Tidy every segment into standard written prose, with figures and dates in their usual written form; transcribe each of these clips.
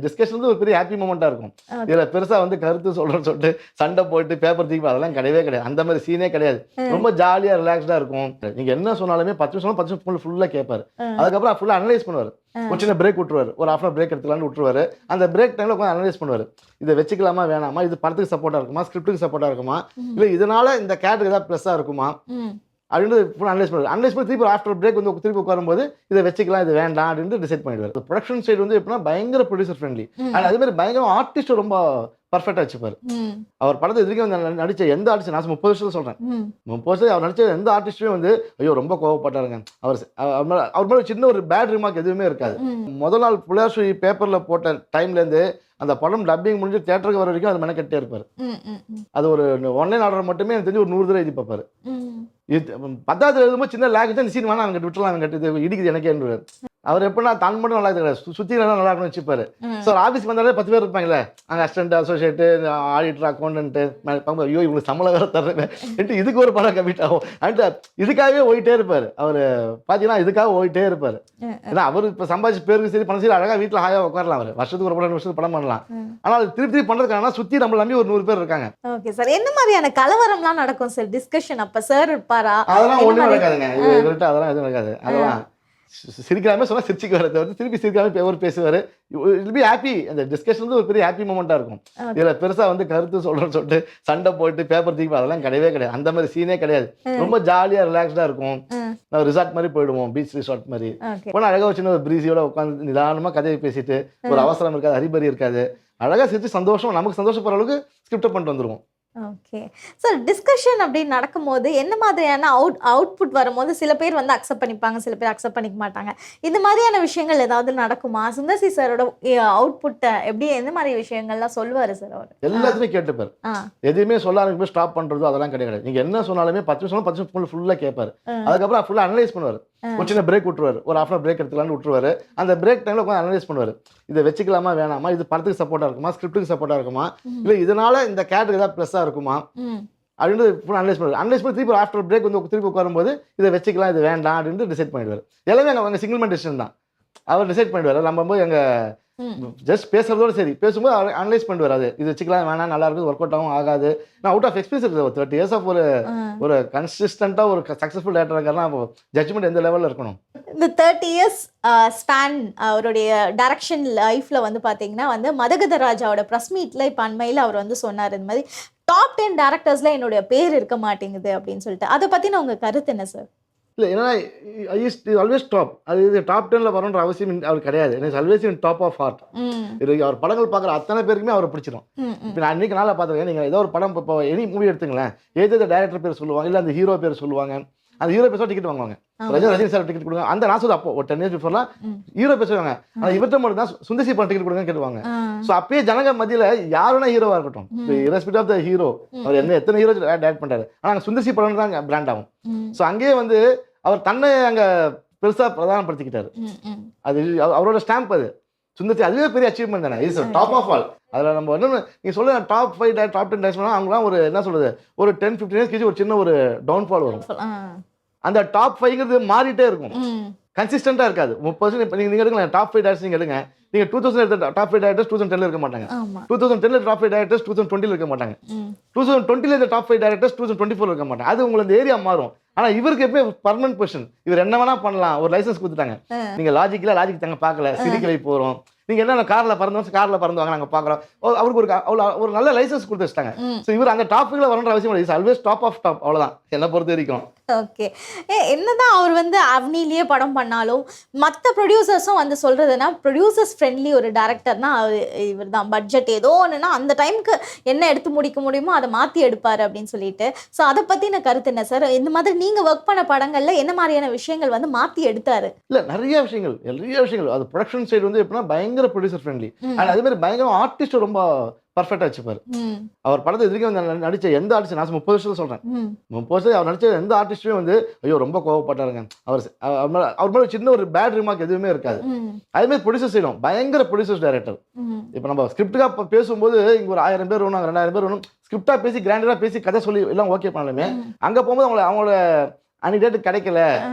Discussion வந்து ஒரு பெரிய ஹாப்பி மூமெண்ட்டாக இருக்கும். இதில் பெருசாக வந்து கருத்து சொல்கிறேன்னு சொல்லிட்டு சண்டை போட்டு பேப்பர் தூக்கி அதெல்லாம் கிடையவே கிடையாது. அந்த மாதிரி சீனே கிடையாது. ரொம்ப ஜாலியாக ரிலாக்ஸ்டாக இருக்கும். நீங்கள் என்ன சொன்னாலுமே 10 நிமிஷம் 10 நிமிஷம் ஃபுல்லாக கேட்பாரு. அதுக்கப்புறம் ஃபுல்லாக அனலைஸ் பண்ணுவார். ஒரு சின்ன பிரேக் விட்டுருவாரு. ஒரு ஹாஃப் பிரேக் எடுத்துக்கலான்னு விட்டுருவாரு. அந்த பிரேக் டைமில் உட்காந்து அனலைஸ் பண்ணுவார். இதை வச்சுக்கலாமா வேணாமா, இது படத்துக்கு சப்போர்ட்டாக இருக்குமா, ஸ்கிரிப்டுக்கு சப்போர்ட்டாக இருக்குமா, இல்லை இதனால இந்த கேரக்டருக்கு ஏதாவது ப்ளஸ்ஸாக இருக்குமா அப்படின்னு ஃபுல் அனலைஸ் பண்ணுவார். அனலைஸ் பண்ணி திருப்பி ஆஃப்டர் பிரேக் வந்து திருப்பி உட்காரும்போது இதை வச்சுக்கலாம் இது வேண்டாம் அப்படின்னு டிசைட் பண்ணிடுவார். ப்ரொடக்ஷன் சைடு வந்து எப்படின்னா பயங்கர ப்ரொடியூசர் ஃப்ரெண்ட்லி. அண்ட் அதே மாதிரி பயங்கர ஆர்டிஸ்ட் ரொம்ப பர்ஃபெக்டாக வச்சுப்பார். அவர் படத்தை இது வரைக்கும் நடித்த எந்த ஆர்டிஸ்ட், நான் 30 வருஷம் சொல்கிறேன், 30 வருஷம் அவர் நடித்த எந்த ஆர்டிஸ்ட்டுமே வந்து ஐயோ ரொம்ப கோவப்பட்டாருங்க, அவர் மேலே சின்ன ஒரு பேட் ரிமார்க் எதுவுமே இருக்காது. முதல் நாள் புள்ளையார் பேப்பரில் போட்ட டைம்லேருந்து அந்த படம் டப்பிங் முடிஞ்சு தியேட்டருக்கு வர வரைக்கும் அது மெனக்கட்டே இருப்பார். அது ஒரு ஒன்லைன் ஆர்டர் மட்டுமே எனக்கு தெரிஞ்சு ஒரு 100 தடவை எழுதி பார்ப்பாரு. இது 10வது எழுதும்போது சின்ன லேக் தான் சீன் வேணா அவங்க விட்டுலாம், அவங்க கட்டு இடிக்குது எனக்கே. அவர் எப்படின்னா தான் மட்டும் நல்லா கிடையாது, சுற்றி நல்லா இருக்கணும்னு வச்சுப்பாரு. ஸோ ஆஃபீஸ்க்கு வந்தாலே 10 பேர் இருப்பாங்களே, அங்கே அசிஸ்டன்ட், அசோசியேட்டு, ஆடிட்டர், அக்கௌண்டன்ட்டு, ஐயோ இவங்களுக்கு சம்பளம் வேறு தர்றேன் இதுக்கு ஒரு படம் கமிட் ஆகும் அண்ட் இதுக்காகவே ஓயிட்டே இருப்பார். அவர் பார்த்தீங்கன்னா இதுக்காக ஓயிட்டே இருப்பார். ஏன்னா அவர் இப்போ சம்பாதிச்சு பேருக்கு சரி பணம் சரி அழகாக வீட்டில் ஹாயாக உட்காரலாம். அவர் வருஷத்துக்கு ஒரு படம் 2 வருஷத்துக்கு படம் பண்ணலாம். ஆனால் திருப்பி பண்ணுறதுக்கான சுற்றி நம்மள நம்பி ஒரு 100 பேர் இருக்காங்க. ஓகே சார், என்ன மாதிரியான கலவரம்லாம் நடக்கும் சார் டிஸ்கஷன்? அப்போ சார் இருப்பாரா? அதெல்லாம் ஒன்றும் நடக்காதுங்க. அதெல்லாம் எதுவும் நடக்காது. அதெல்லாம் சிரிக்கிறாமே சொன்னா சிரிச்சுக்கு வரதை வந்து திருப்பி சிரிக்காம ஒரு பேசுவார். It be happy. அந்த டிஸ்கஷன் வந்து ஒரு பெரிய ஹாப்பி மூமெண்ட்டாக இருக்கும். இதில் பெருசாக வந்து கருத்து சொல்கிறேன்னு சொல்லிட்டு சண்டை போட்டு பேப்பர் தூக்கி அதெல்லாம் கிடையவே கிடையாது. அந்த மாதிரி சீனே கிடையாது. ரொம்ப ஜாலியாக ரிலாக்ஸ்டாக இருக்கும். நான் ரிசார்ட் மாதிரி போயிடுவோம், பீச் ரிசார்ட் மாதிரி போனால் அழகாக வச்சுன்னு ஒரு பிரீஸியோட உட்காந்து நிதானமாக கதையை பேசிட்டு, ஒரு அவசரம் இருக்காது, ஹரிபரி இருக்காது, அழகாக சிரிச்சு சந்தோஷம் நமக்கு சந்தோஷப்படுற அளவுக்கு ஸ்கிரிப்ட் பண்ணிட்டு வந்துடுவோம். ஓகே சார், டிஸ்கஷன் அப்படின்னு நடக்கும்போது என்ன மாதிரியான அவுட்புட் வரும்போது சில பேர் வந்து அக்செப்ட் பண்ணிப்பாங்க, சில பேர் அக்செப்ட் பண்ணிக்க மாட்டாங்க. இந்த மாதிரியான விஷயங்கள் ஏதாவது நடக்குமா? சுந்தர்சி சாரோட அவுட்புட்டை எப்படி, எந்த மாதிரி விஷயங்கள்லாம் சொல்லுவார் சார்? அவர் எல்லாத்தையுமே கேட்டுப்பார். எதுவுமே சொல்லாத ஸ்டாப் பண்ணுறதோ அதெல்லாம் கிடையாது. நீங்கள் என்ன சொன்னாலுமே 10 நிமிஷம் 10 நிமிஷம் ஃபுல்லாக கேட்பார். அதுக்கப்புறம் ஃபுல்லாக அனலைஸ் பண்ணுவார். ஒரு சின்ன பிரேக் விட்டுருவார். ஒரு ஹாஃப் பிரேக் எடுத்துக்கலான்னு விட்டுருவாரு. அந்த பிரேக் டைமில் உட்காந்து அனலைஸ் பண்ணுவார். இதை வச்சுக்கலாமா வேணாமா, இது படத்துக்கு சப்போர்ட்டாக இருக்குமா, ஸ்கிரிப்டுக்கு சப்போர்ட்டாக இருக்குமா, இல்லை இதனால இந்த கேரக்டருக்கு ஏதாவது ப்ளஸ்ஸாக இருக்குமா அப்படின்னு ஃபுல் அனலைஸ் பண்ணுவார். அனலைஸ் பண்ணி திருப்பி ஆஃப்டர் பிரேக் வந்து திருப்பி உட்காரும்போது இதை வச்சுக்கலாம் இது வேண்டாம் அப்படின்னு டிசைட் பண்ணிடுவார். எல்லாமே அங்கே சிங்கிள் மேன் டிசிஷன் தான். அவர் டிசைட் பண்ணிடுவார். நம்ம போய் எங்கள் ஜஸ்ட் பேசுறதோட சரி, பேசும்போது அனலைஸ் பண்ணுவார். அது இது வச்சுக்கலாம் வேணாம், நல்லா இருக்குது, ஒர்க் அவுட் ஆகும் ஆகாது. நான் அவுட் ஆஃப் எக்ஸ்பீரியன்ஸ் இருக்குது. 30 years ஆஃப் ஒரு கன்சிஸ்டண்ட்டாக ஒரு சக்ஸஸ்ஃபுல் டேரக்டர் இருக்காருன்னா அப்போ ஜட்ஜ்மெண்ட் எந்த லெவலில் இருக்கணும். இந்த 30 years ஸ்பேன் அவருடைய டைரக்ஷன் லைஃப்பில் வந்து பார்த்தீங்கன்னா வந்து மதகத ராஜாவோட ப்ரெஸ் மீட்டில் இப்போ அண்மையில் அவர் வந்து சொன்னார், இந்த மாதிரி டாப் 10 டேரக்டர்ஸில் என்னுடைய பேர் இருக்க மாட்டேங்குது அப்படின்னு சொல்லிட்டு. அதை பற்றின உங்கள் கருத்து என்ன சார்? இல்லை, ஏன்னா ஆல்வேஸ் டாப். அது இது டாப் 10ல் வரணுன்ற அவசியம் அவர் கிடையாது. எனக்கு always in top of heart. இது அவர் படங்கள் பார்க்குற அத்தனை பேருக்குமே அவரை பிடிச்சிடும். இப்போ நான் அன்றைக்கி நாளில் பார்த்துருக்கேன். நீங்கள் ஏதோ ஒரு படம் இப்போ எனி மூவி எடுத்துங்களேன், ஏதோ டேரக்டர் பேர் சொல்லுவாங்க, இல்லை அந்த ஹீரோ பேர் சொல்லுவாங்க. அந்த ஹீரோ பேச டிக்கெட் வாங்குவாங்க. ரஜினி சார் டிக்கெட் கொடுங்க, அந்த நான் சொல்ல அப்போ ஒரு 10 years பிஃபோர்லாம் ஹீரோ பேசுவாங்க. ஆனால் இவர்கிட்ட மட்டும் தான் சுந்தர்சி படம் டிக்கெட் கொடுங்க கேட்டுவாங்க. ஸோ அப்பயே ஜனங்க மத்தியில் யாருன்னா ஹீரோவாக இருக்கட்டும், ரெஸ்பெக்ட் ஆஃப் த ஹீரோ, அவர் எத்தனை ஹீரோ டேரக்ட் பண்ணுறாரு, ஆனால் சுந்தர்சி படம் தான் பிராண்ட் ஆகும். ஸோ அங்கேயே வந்து அவர் தன்னை அங்கே பெருசாக பிரதானப்படுத்திக்கிட்டாரு. அது அவரோட ஸ்டாம்ப். அது சுந்தர்சி அதுவே பெரிய அச்சீவ்மெண்ட் தானே. Is top of all. அதில் நம்ம என்ன நீங்கள் சொல்ல டாப் 5 டாப் 10 டைஸ் பண்ணால் அவங்களாம் ஒரு என்ன சொல்கிறது, ஒரு 10-15 years கழிச்சு ஒரு சின்ன ஒரு டவுன்ஃபால் வரும். அந்த டாப் 5ங்கிறது மாறிட்டே இருக்கும், கன்சிஸ்டண்டாக இருக்காது. 30% இப்போ நீங்கள் எடுக்கலாம். டாப் 5 டேரக்டர்ஸ் நீங்கள் எடுங்க. நீங்கள் 2000 எடுத்த டாப் 5 டேரக்டர்ஸ் 2010 இருக்க மாட்டாங்க. 2010 டாப் 5 டேரக்டர்ஸ் 2020 இருக்க மாட்டாங்க. 2020 இந்த டாப் 5 டேரக்டர்ஸ் 2024 இருக்க மாட்டாங்க. அது உங்களுக்கு ஏரியா மாறும். ஆனால் இவருக்கு எப்பவுமே பர்மனன்ட் பொசிஷன். இவர் என்ன வேணா பண்ணலாம். ஒரு லைசன்ஸ் கொடுத்துட்டாங்க. நீங்கள் லாஜிக் தாங்க பார்க்கல, சிரிக்கலை போகிறோம். நீங்கள் என்ன காரில் பறந்து வாங்க நாங்கள் பார்க்குறோம். அவருக்கு ஒரு நல்ல லைசன்ஸ் கொடுத்து வச்சிட்டாங்க. ஸோ இவர் அந்த டாப்பிக்கில் வரணுன்ற அவசியம் இல்லை. Is always top of top. அவ்வளோதான் என்னை பொறுத்த வரைக்கும். ஓகே, என்னதான் அவர் வந்து அவனிலேயே படம் பண்ணாலும் மற்ற ப்ரொடியூசர்ஸும் வந்து சொல்கிறதுனா ப்ரொடியூசர்ஸ் ஃப்ரெண்ட்லி ஒரு டேரக்டர்னா இவர் தான். பட்ஜெட் ஏதோ ஒன்றுனா அந்த டைமுக்கு என்ன எடுத்து முடிக்க முடியுமோ அதை மாற்றி எடுப்பார் அப்படின்னு சொல்லிட்டு. ஸோ அதை பற்றின கருத்து என்ன சார்? இந்த மாதிரி நீங்கள் ஒர்க் பண்ண படங்களில் என்ன மாதிரியான விஷயங்கள் வந்து மாற்றி எடுத்தார்? இல்லை, நிறைய விஷயங்கள். அது ப்ரொடக்ஷன் சைடு வந்து எப்படின்னா பயங்கர ப்ரொடியூசர் ஃப்ரெண்ட்லி. அண்ட் அதே மாதிரி பயங்கர ஆர்டிஸ்ட் ரொம்ப பர்ஃபெக்டாக வச்சுப்பார். அவர் படத்தை இது வரைக்கும் நடித்த எந்த ஆர்டிஸ்ட், நான் 30 வருஷம் சொல்கிறேன், 30 வருஷம் அவர் நடித்த எந்த ஆர்டிஸ்ட்டுமே வந்து ஐயோ ரொம்ப கோவப்பட்டாருங்க, அவர் மேலே சின்ன ஒரு பேட் ரிமார்க் எதுவுமே இருக்காது. அதேமாதிரி ப்ரொடியூசர் செய்யணும், பயங்கர ப்ரொடியூசர்ஸ் டைரக்டர். இப்போ நம்ம ஸ்கிரிப்டுக்காக பேசும்போது இங்கே ஒரு 1000 பேர் வேணும், 2000 பேர் வேணும், ஸ்கிரிப்டாக பேசி கிராண்டடாக பேசி கதை சொல்லி எல்லாம் ஓகே பண்ணாலுமே அங்கே போகும்போது அவங்களோட அன்னைக்கு டேட்டு கிடைக்கல,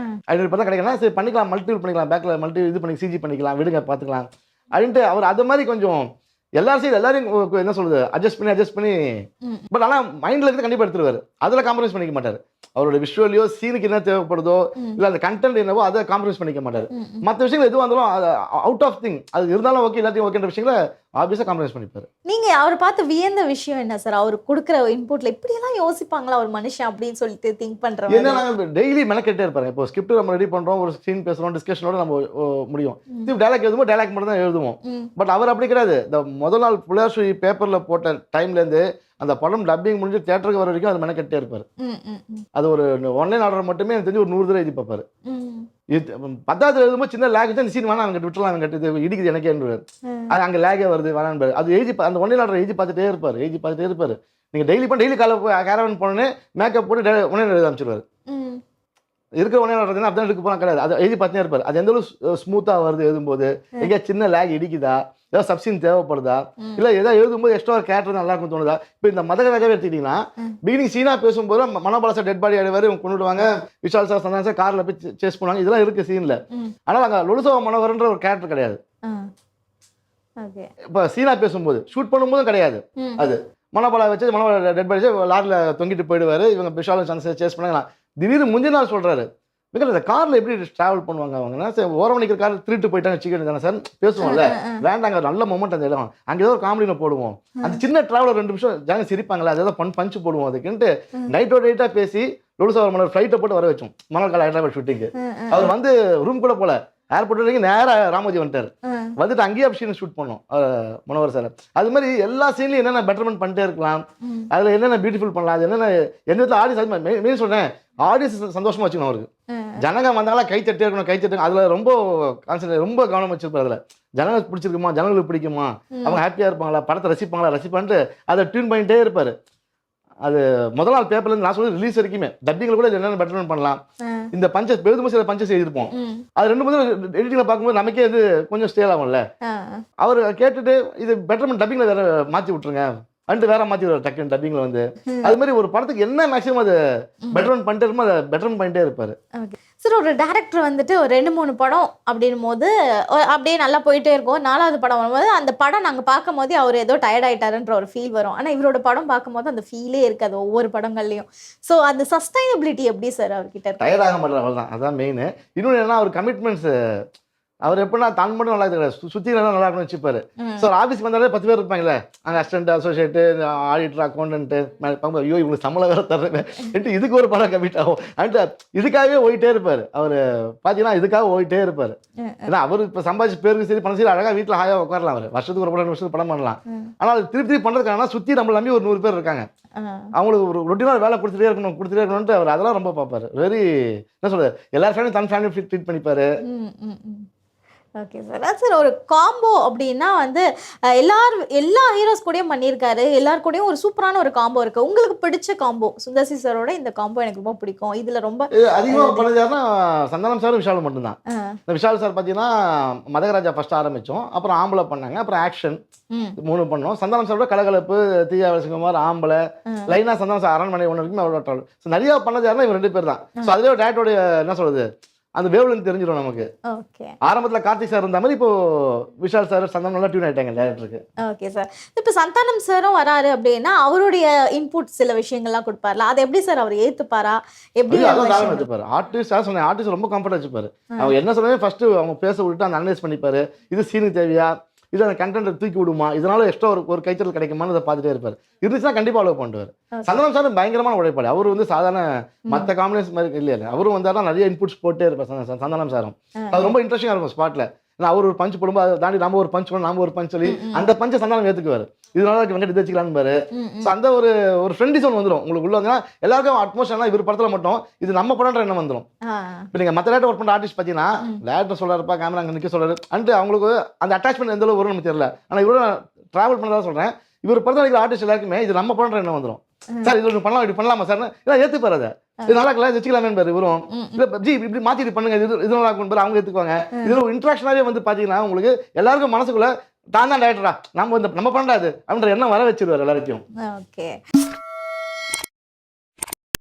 500 கிடைக்கலாம், சரி பண்ணிக்கலாம், மல்டிபிள் பண்ணிக்கலாம், பேக்கில் இது பண்ணி சிஜி பண்ணிக்கலாம், விடுங்க பார்த்துக்கலாம். அப்படின்ட்டு அவர் அது மாதிரி கொஞ்சம் எல்லாரையும் என்ன சொல்றது அட்ஜஸ்ட் பண்ணி பட் ஆனால் மைண்டில் இருந்து கண்டிப்பாக எடுத்துருவாரு. அதில் காம்ப்ரமைஸ் பண்ணிக்க மாட்டார். அவரோட விஷுவலியோ சீனுக்கு என்ன தேவைப்படுதோ இல்லை அந்த கண்டென்ட் என்னவோ அதை காம்ப்ரமைஸ் பண்ணிக்க மாட்டார். மற்ற விஷயங்கள் எதுவும் வந்தாலும் அது அவுட் ஆஃப் திங் அது இருந்தாலும் ஓகே எல்லாத்தையும் ஓகேன்ற விஷயங்களை ஆப்வியஸாக காம்ப்ரமைஸ் பண்ணிப்பார். நீங்கள் அவரை பார்த்து வியந்த விஷயம் என்ன சார்? அவர் கொடுக்குற இன்புட்டில் இப்படியெல்லாம் யோசிப்பாங்களா ஒரு மனுஷன் அப்படின்னு சொல்லிட்டு திங்க் பண்ணுறோம். ஏன்னா நாங்கள் டெய்லி மெனக்கெட்டே இருப்பாரு. இப்போ ஸ்கிரிப்ட் நம்ம ரெடி பண்ணுறோம், ஒரு சீன் பேசுகிறோம், டிஸ்கஷனோட நம்ம முடியும். டைலாக் எழுதுமோ டைலாக் மட்டும் தான் எழுதுவோம். பட் அவர் அப்படி கிடையாது. இந்த முதல் நாள் புள்ளையார் பேப்பரில் போட்ட டைம்லேருந்து அந்த படம் டப்பிங் முடிஞ்சு தியேட்டருக்கு வர வரைக்கும் அது மெனக்கெட்டே இருப்பார். அது ஒரு ஆன்லைன் ஆர்டர் மட்டுமே எனக்கு தெரிஞ்சு ஒரு 100 தடவை எழுதி பார்ப்பாரு. பத்தாவது எழுதும்போது சின்ன லேக் தான் சீன் வேணா அவங்க விட்டுலாம் அவங்க கட்டு இடிக்குது எனக்கே அது அங்கே லேகே வருது வேணான்னு அது எழுதி அந்த ஆன்லைன் ஆர்டர் எழுதி பார்த்துட்டே இருப்பார். நீங்கள் டெய்லி காலை கேரவன் போனோன்னே மேக்கப் போட்டு உடனே எழுத அமைச்சிருவாரு. இருக்கிற உடனே நடக்குதுன்னா அப்படி எடுக்க போனால் கிடையாது. அதை எழுதி பார்த்துனே இருப்பார். அது எந்த அளவு ஸ்மூத்தாக வருது எழுதும்போது, எங்கேயா சின்ன லேக் இடிக்குதா, ஏதாவது சப்சீன் தேவைப்படுதா, இல்லை ஏதாவது எழுதும்போது எக்ஸ்ட்ரா ஒரு கேரக்டர் நல்லா இருக்கும் தோணுதா. இப்போ இந்த மதகராஜாவே எடுத்துக்கிட்டிங்கன்னா பிகினிங் சீனாக பேசும்போது மனோபாலா சார் டெட் பாடி ஆடுவார், இவங்க கொண்டுடுவாங்க, விஷால் சார் சந்தானம் சார் காரில் போய் சேஸ் பண்ணுவாங்க, இதெல்லாம் இருக்குது சீனில். ஆனால் அங்கே லொலுசோ மனோகரன்ற ஒரு கேரக்டர் கிடையாது. இப்போ சீனா பேசும்போது ஷூட் பண்ணும்போதும் கிடையாது. அது மனோபாலா வச்சு மனோபாலா டெட் பாடி வச்சு லாரியில் தொங்கிட்டு போயிடுவார், இவங்க விஷாலும் சந்தானம் சேஸ் பண்ணாங்க. திடீர்னு முந்தின நாள் சொல்கிறாரு, மிக இந்த காரில் எப்படி ட்ராவல் பண்ணுவாங்க அவங்கன்னா, சரி ஓரம் நிற்கிற கார் திருட்டு போயிட்டாங்க சிக்கன் தானே சார் பேசுவோம்ல, வேண்டாங்க நல்ல மொமெண்ட் அந்த இடம் அங்கே ஏதோ ஒரு காமெடியில் போடுவோம், அந்த சின்ன ட்ராவலர் 2 நிமிஷம் ஜாங்க சிரிப்பாங்களா, அதை ஏதோ பஞ்சு போடுவோம் அதுக்குன்ட்டு நைட்டோட பேசி லொலுசா மன்னர் ஃப்ளைட்டை போட்டு வர வச்சோம் மணக்கால் ஹைதராபாத் ஷூட்டிங்கு. அவர் வந்து ரூம் கூட போல ஏர்போர்ட் வரைக்கும் நேராக ராமோஜி வந்துட்டார். வந்துட்டு அங்கேயே சீன் ஷூட் பண்ணோம் மனோகர் சார். அது மாதிரி எல்லா சீன்லையும் என்னென்ன பெட்டர்மெண்ட் பண்ணிட்டே இருக்கலாம், அதில் என்னென்ன பியூட்டிஃபுல் பண்ணலாம், அது என்னென்ன எந்த ஆடியன்ஸ் மெயின் சொல்கிறேன், ஆடியன்ஸ் சந்தோஷமா வச்சுக்கணும். அவருக்கு ஜனங்க வந்தாலும் கை தட்டே இருக்கணும், அதில் ரொம்ப கான்சன்ட்ரேட் ரொம்ப கவனம் வச்சிருப்பாரு. அதில் ஜனங்களுக்கு பிடிச்சிருக்குமா, ஜனங்களுக்கு பிடிக்குமா, அவங்க ஹாப்பியாக இருப்பாங்களா, படத்தை ரசிப்பான்ட்டு அதை டியூன் பண்ணிட்டே இருப்பார். அது முதல் நாள் பேப்பர்லேருந்து நான் சொல்லி ரிலீஸ் வரைக்குமே டப்பிங்கில் கூட என்னென்ன பெட்டர்மெண்ட் பண்ணலாம், இந்த பஞ்சஸ் எழுதும்போது சில பஞ்சஸ் எழுதிருப்போம், அது 2 எடிட்டிங்கில் பார்க்கும்போது நமக்கே இது கொஞ்சம் ஸ்டேல் ஆகும்ல. அவர் கேட்டுட்டு இது பெட்டர்மெண்ட் டப்பிங்கில் வேற மாற்றி விட்டுருங்க அண்டு வேற மாற்றி டக்குன்னு டப்பிங்கில் வந்து அது மாதிரி ஒரு படத்துக்கு என்ன மேக்ஸிமம் அது பெட்டர்மெண்ட் பண்ணிட்டே இருக்குமோ அதை பெட்டர்மெண்ட் பண்ணிட்டே இருப்பார். சார் ஒரு டேரக்டர் வந்துட்டு ஒரு 2-3 படம் அப்படின்னும் போது அப்படியே நல்லா போயிட்டே இருக்கும். 4வது படம் வரும்போது அந்த படம் நாங்கள் பார்க்கும் போதே அவர் ஏதோ டயர்ட் ஆகிட்டாருன்ற ஒரு ஃபீல் வரும். ஆனால் இவரோட படம் பார்க்கும்போது அந்த ஃபீலே இருக்காது ஒவ்வொரு படங்கள்லையும். ஸோ அந்த சஸ்டைனபிலிட்டி எப்படி சார் அவர்கிட்ட? டயர்ட் ஆக மாட்டார், அவ்வளோதான், அதான் மெயின். இன்னொன்று என்ன, அவர் கமிட்மெண்ட்ஸ் அவர் எப்படின்னா தான் மட்டும் நல்லா இருக்குது, சுற்றி நல்லா இருக்கணும்னு வச்சுப்பாரு. ஸோ ஆஃபீஸ்க்கு வந்தாலே 10 பேர் இருப்பாங்களே, அங்கே அசிஸ்டன்ட், அசோசியேட்டு, ஆடிட்டர், அக்கௌண்டன்ட்டு, ஐயோ இவங்களுக்கு சம்பளம் வேறு தர்றேன் இதுக்கு ஒரு படம் கமிட் ஆகும் அண்ட் இதுக்காகவே ஓடிட்டே இருப்பார். அவர் பார்த்தீங்கன்னா இதுக்காக ஓடிட்டே இருப்பார். ஏன்னா அவர் இப்போ சம்பாதிச்சு பேருக்கு சரி பணம் சரி அழகாக வீட்டில் ஹாயாக உட்காரலாம், அவர் வருஷத்துக்கு ஒரு படம் 2 வருஷத்துக்கு படம் பண்ணலாம். ஆனால் திருப்பி பண்ணுறதுக்கான சுற்றி நம்மளை நம்பி ஒரு 100 பேர் இருக்காங்க, அவங்களுக்கு ஒரு ரொட்டீனாக வேலை கொடுத்துட்டே இருக்கணும்ட்டு அவர் அதெல்லாம் ரொம்ப பார்ப்பார். வெரி என்ன சொல்றது, எல்லார் ஃபேமிலியும் தன் ஃபேமிலி ட்ரீட் பண்ணிப்பாரு. Okay sir. சார் ஒரு காம்போ அப்படின்னா வந்து எல்லா ஹீரோஸ் கூடயும் பண்ணியிருக்காரு, எல்லார் கூடயும் ஒரு சூப்பரான ஒரு காம்போ இருக்குது. உங்களுக்கு பிடிச்ச காம்போ சுந்தர்சி சாரோட இந்த காம்போ எனக்கு ரொம்ப பிடிக்கும், இதில் ரொம்ப அதிகமாக பண்ணது யாருன்னா சந்தானம் சார் விஷாலும் மட்டும்தான். இந்த விஷால் சார் பார்த்தீங்கன்னா மதகராஜா ஃபர்ஸ்ட் ஆரம்பித்தோம், அப்புறம் ஆம்பளை பண்ணாங்க, அப்புறம் ஆக்ஷன் 3 பண்ணோம். சந்தானம் சாரோட கலகலப்பு, தீயா வசிகுமார், ஆம்பளை, லைனாக சந்தானம் சார் அரண்மனை 1 வரைக்கும் அவ்வளோ ட்ராவல். ஸோ நிறையா பண்ணது யாருன்னா இவங்க 2 பேர் தான். ஸோ அதுவே டேரக்டோடைய என்ன சொல்றது அந்த வேவ்லென்த் தெரிஞ்சிடும் நமக்கு. ஓகே. ஆரம்பத்தில் கார்த்திக் சார் இருந்த மாதிரி இப்போ விஷால் சார் சந்தானம் நல்லா டியூன் ஆயிட்டாங்க டேரக்டருக்கு. Okay sir. இப்போ சந்தானம் சாரும் வராரு அப்படின்னா அவருடைய இன்புட் சில விஷயங்கள்லாம் கொடுப்பார்ல, அதை எப்படி சார் அவர் ஏற்றுப்பாரா? எப்படி வச்சுப்பாரு ஆர்டிஸ்ட் சொன்னேன், ஆர்டிஸ்ட் ரொம்ப கம்ஃபர்ட் வச்சுப்பாரு. அவங்க என்ன சொன்னாலே ஃபர்ஸ்ட் அவங்க பேச விட்டு அந்த அனலைஸ் பண்ணிப்பாரு, இது சீனுக்கு தேவையா, இது அந்த கண்டென்ட்டை தூக்கி விடுமா, இதனால எக்ஸ்ட்ரா ஒரு கைத்தல் கிடைக்குமான்னு அதை பார்த்துட்டே இருப்பார். இருந்துச்சுன்னா கண்டிப்பாக அலோவ் பண்ணுவார். சந்தானம் சார் பயங்கரமான உழைப்பாடு. அவர் வந்து சாதாரண மற்ற காம்பினேஷன் மாதிரி இல்லையா, அவரும் வந்தாலும் நிறைய இன்புட்ஸ் போட்டே இருப்பார் சந்தானம் சாரும். அது ரொம்ப இன்ட்ரெஸ்டிங்காக இருக்கும் ஸ்பாட்டில். ஏன்னா அவர் ஒரு பஞ்ச் போடும்போது அதை தாண்டி நம்ம ஒரு பஞ்ச் பண்ணணும், நாம ஒரு பஞ்ச் சொல்லி அந்த பஞ்சை சந்தானம் ஏற்றுக்குவார். இதனால வெங்கட் இது வச்சுக்கலான்னு பாரு. ஸோ அந்த ஒரு ஃப்ரெண்ட்லி ஜோன் வந்துடும் உங்களுக்கு உள்ள வந்தீங்கன்னா எல்லாருக்கும் அட்மோஸ்டர்னா இவர் படத்தில் மட்டும் இது நம்ம படம்ன்ற எண்ணம் வந்துடும். இப்போ நீங்கள் மற்ற டேரக்டர் ஒர்க் பண்ணுற ஆர்டிஸ்ட் பார்த்தீங்கன்னா டேரக்டர் சொல்கிறாருப்பா கேமரா அங்கே நிற்க சொல்கிறாரு அண்ட் அவங்களுக்கு அந்த அட்டாச்மெண்ட் எந்த அளவு வரும்னு நமக்கு தெரியல. ஆனால் இவரோட ட்ராவல் பண்ணதான் சொல்கிறேன், இவர் படத்தில் இருக்கிற ஆர்டிஸ்ட் எல்லாருக்குமே இது நம்ம படம்ன்ற எண்ணம் வந்துடும். சார் இது ஒன்று பண்ணலாம், இப்படி பண்ணலாமா சார், இல்லை ஏற்றுப்பாரு, அதை இது நல்லா இருக்கலாம் வச்சுக்கலாமே பாரு இவரும், இல்லை ஜி இப்படி மாற்றி பண்ணுங்க, இது நல்லா இருக்கும் பாரு அவங்க ஏற்றுக்குவாங்க. இதில் ஒரு இன்ட்ராக்ஷனாகவே வந்து பார்த்தீங்கன்னா உங்களுக்கு எல்லாருக்கும் மனசுக்குள்ள தான் டேரக்டரா நம்ம பண்றாது அப்படின்ற எண்ணம் வர வச்சிருவார் எல்லாருக்கும். ஓகே.